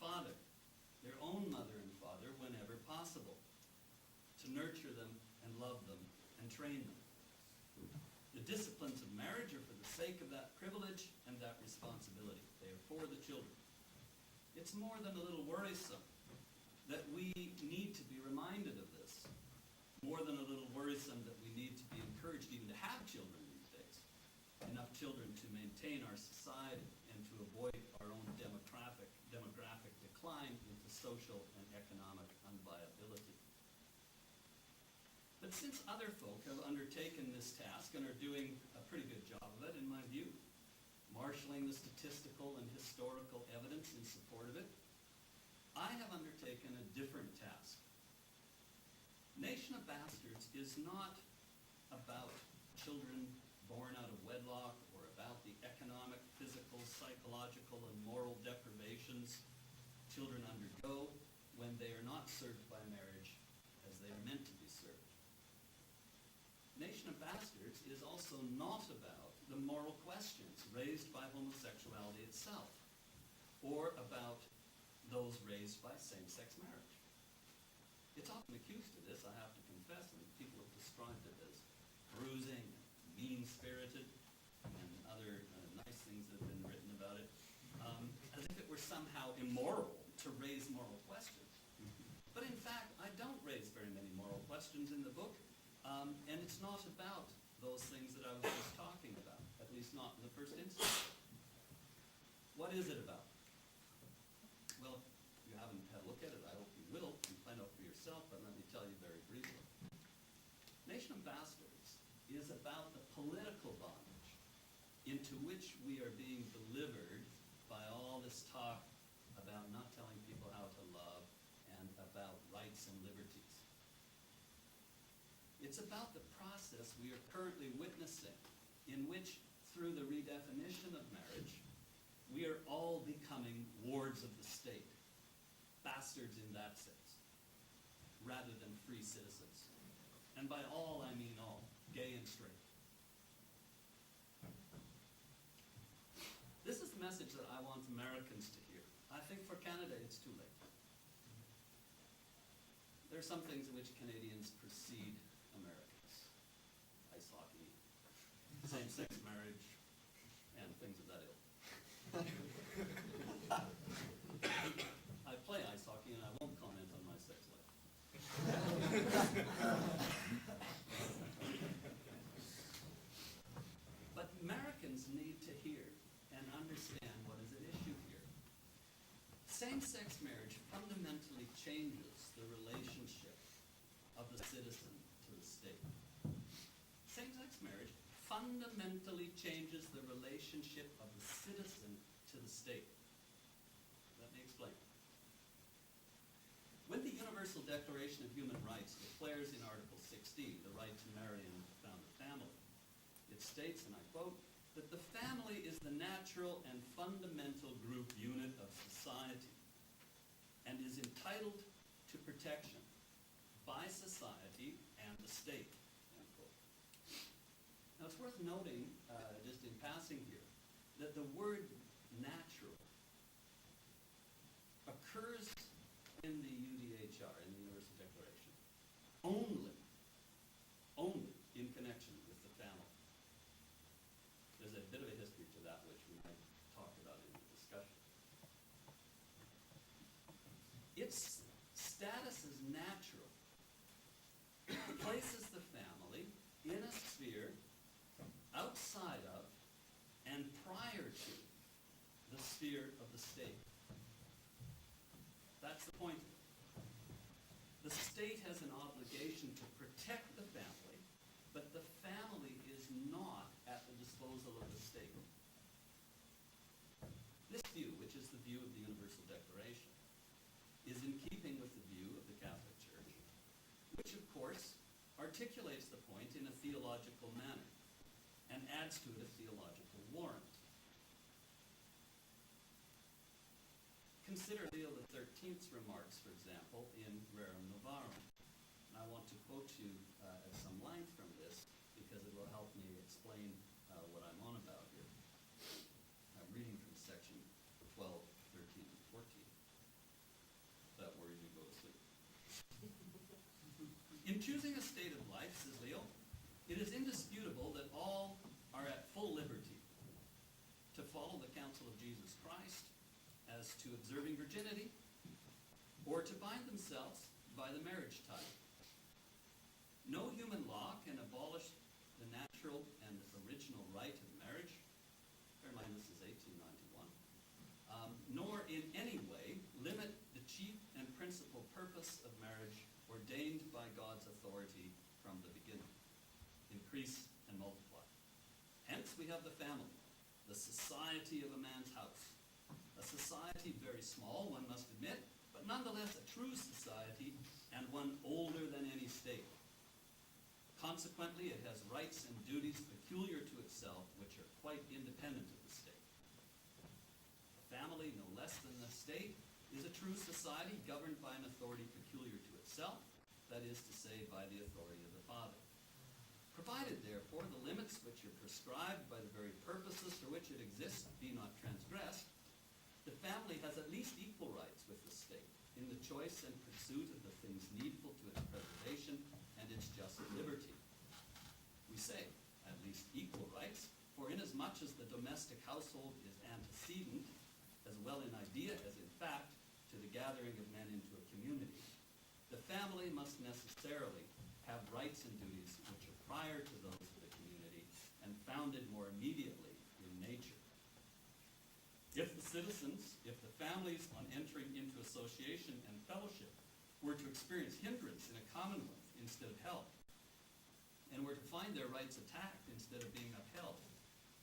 father, their own mother and father, whenever possible, to nurture them and love them and train them. The disciplines of marriage are for the sake of that privilege and that responsibility. They are for the children. It's more than a little worrisome that we need to be reminded of this. More than a little worrisome that we need to be encouraged even to have children these days. Enough children to maintain our society and to avoid our own demographic decline into social and economic unviability. But since other folk have undertaken this task and are doing a pretty good job of it, in my view, marshalling the statistical and historical evidence in support of it, I have undertaken a different task. Nation of Bastards is not about children born out of wedlock or about the economic, physical, psychological, and moral deprivations children undergo when they are not served by marriage as they are meant to be served. Nation of Bastards is also not about the moral questions raised by homosexuality itself or about those raised by same-sex marriage. It's often accused of this, I have to confess, and people have described it as bruising, mean-spirited, and other nice things that have been written about it, as if it were somehow immoral to raise moral questions. But in fact, I don't raise very many moral questions in the book, and it's not about those things that I was just talking about, at least not in the first instance. What is it about? Well, if you haven't had a look at it, I hope you will, and find out for yourself, but let me tell you very briefly. Nation of Bastards is about the political bondage into which we are being delivered by all this talk about not telling people how to love and about rights and liberties. It's about the process we are currently witnessing in which, through the redefinition of marriage, we are all becoming wards of the state, bastards in that sense, rather than free citizens. And by all, I mean all, gay and straight. This is the message that I want Americans to hear. I think for Canada, it's too late. There are some things in which Canadians precede Americans. Ice hockey, same-sex marriage, and things of that ilk. I play ice hockey and I won't comment on my sex life. But Americans need to hear and understand what is at issue here. Same-sex marriage fundamentally changes the relationship of the citizen to the state. Same-sex marriage fundamentally changes the relationship of the citizen to the state. Let me explain. When the Universal Declaration of Human Rights declares in Article 16 the right to marry and found a family, it states, and I quote, that the family is the natural and fundamental group unit of society and is entitled to protection by society and the state, end quote. Now it's worth noting, just in passing here, that the word natural occurs in the UDHR, in the Universal Declaration, only in connection with the family. There's a bit of a history to that which we might talk about in the discussion. Its status as natural places the family in a sphere outside of and prior to the sphere of the state. That's the point. The state has an obligation to protect the family, but the family is not at the disposal of the state. This view, which is the view of the Universal Declaration, is in keeping with the view of the Catholic Church, which of course articulates the point in a theological manner and adds to it a theological warrant. Consider Leo XIII's remarks, for example, in Rerum Novarum. And I want to quote you at some length from this because it will help me explain what I'm on about here. I'm reading from section 12, 13, and 14. It is indisputable that all are at full liberty to follow the counsel of Jesus Christ as to observing virginity, or to bind themselves by the marriage tie. No human law can abolish the natural and original right of marriage. Bear in mind this is 1891. Nor in any way limit the chief and principal purpose of marriage ordained by God's authority from the beginning. Increase and multiply. Hence we have the family, the society of a man's house. A society very small, one must admit, but nonetheless a true society and one older than any state. Consequently, it has rights and duties peculiar to itself, which are quite independent of the state. A family, no less than the state, is a true society governed by an authority peculiar to itself, that is to say, by the authority of the father. Provided, therefore, the limits which are prescribed by the very purposes for which it exists be not transgressed, the family has at least equal rights with the state in the choice and pursuit of the things needful to its preservation and its just liberty. We say, at least equal rights, for inasmuch as the domestic household is antecedent, as well in idea as in fact, to the gathering of men into a community, the family must necessarily have rights and duties which are prior to those of the community and founded more immediately in nature. If the citizens, if the families on entering into association and fellowship were to experience hindrance in a commonwealth instead of help, and were to find their rights attacked instead of being upheld,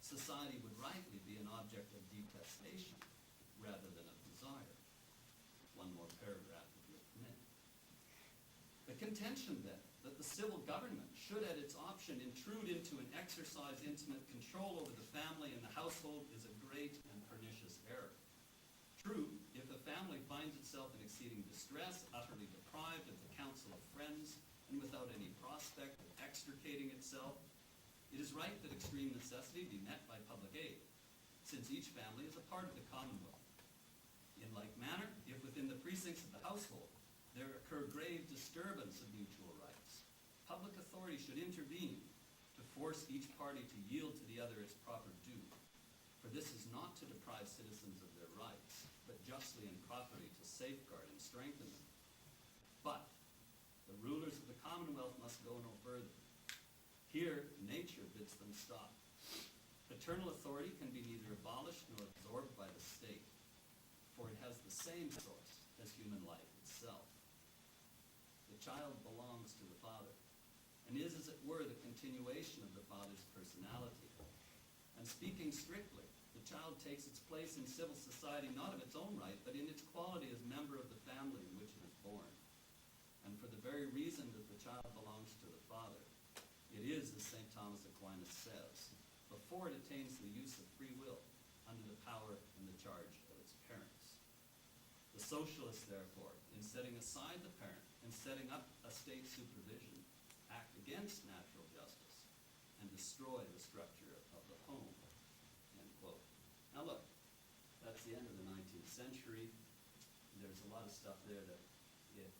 society would rightly be an object of detestation rather than of desire. One more paragraph, if you'll permit. The contention, then, that the civil government should at its option intrude into and exercise intimate control over the family and the household is a great and pernicious error. True, if a family finds itself in exceeding distress, utterly deprived of the counsel of friends, and without any prospect of extricating itself, it is right that extreme necessity be met by public aid, since each family is a part of the commonwealth. In like manner, if within the precincts of the household there occur grave disturbance of mutual rights, public authority should intervene to force each party to yield to the other its proper due. For this is not to deprive citizens of their rights, but justly and properly to safeguard and strengthen them. But the rulers of the commonwealth must go no further. Here, nature bids them stop. Paternal authority can be neither abolished nor absorbed by the state, for it has the same source as human life itself. The child belongs to the father, and is, as it were, the continuation of the father's personality. And speaking strictly, the child takes its place in civil society not of its own right, but in its quality as member of the family in which it is born. And for the very reason that the child belongs to the father, it is, as St. Thomas Aquinas says, before it attains the use of free will, under the power and the charge of its parents. The socialists, therefore, in setting aside the parent and setting up a state supervision, act against natural justice and destroy the structure of the home. End quote. Now look, that's the end of the 19th century. There's a lot of stuff there that if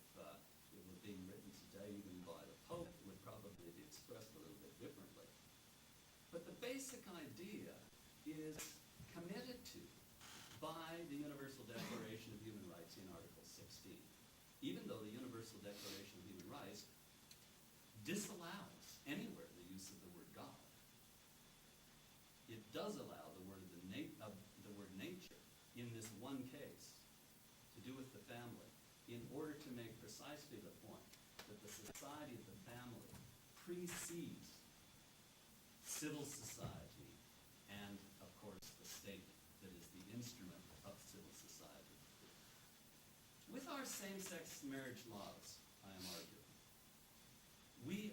it were being written today, even by the Pope, would probably be expressed a little bit differently. But the basic idea is committed to by the Universal Declaration of Human Rights in Article 16. Even though the Universal Declaration of Human Rights disallows anywhere the use of the word God, it does allow the word nature in this one case to do with the family, in order to make precisely the point that the society of the family precedes civil society and, of course, the state that is the instrument of civil society. With our same-sex marriage laws, I am arguing, we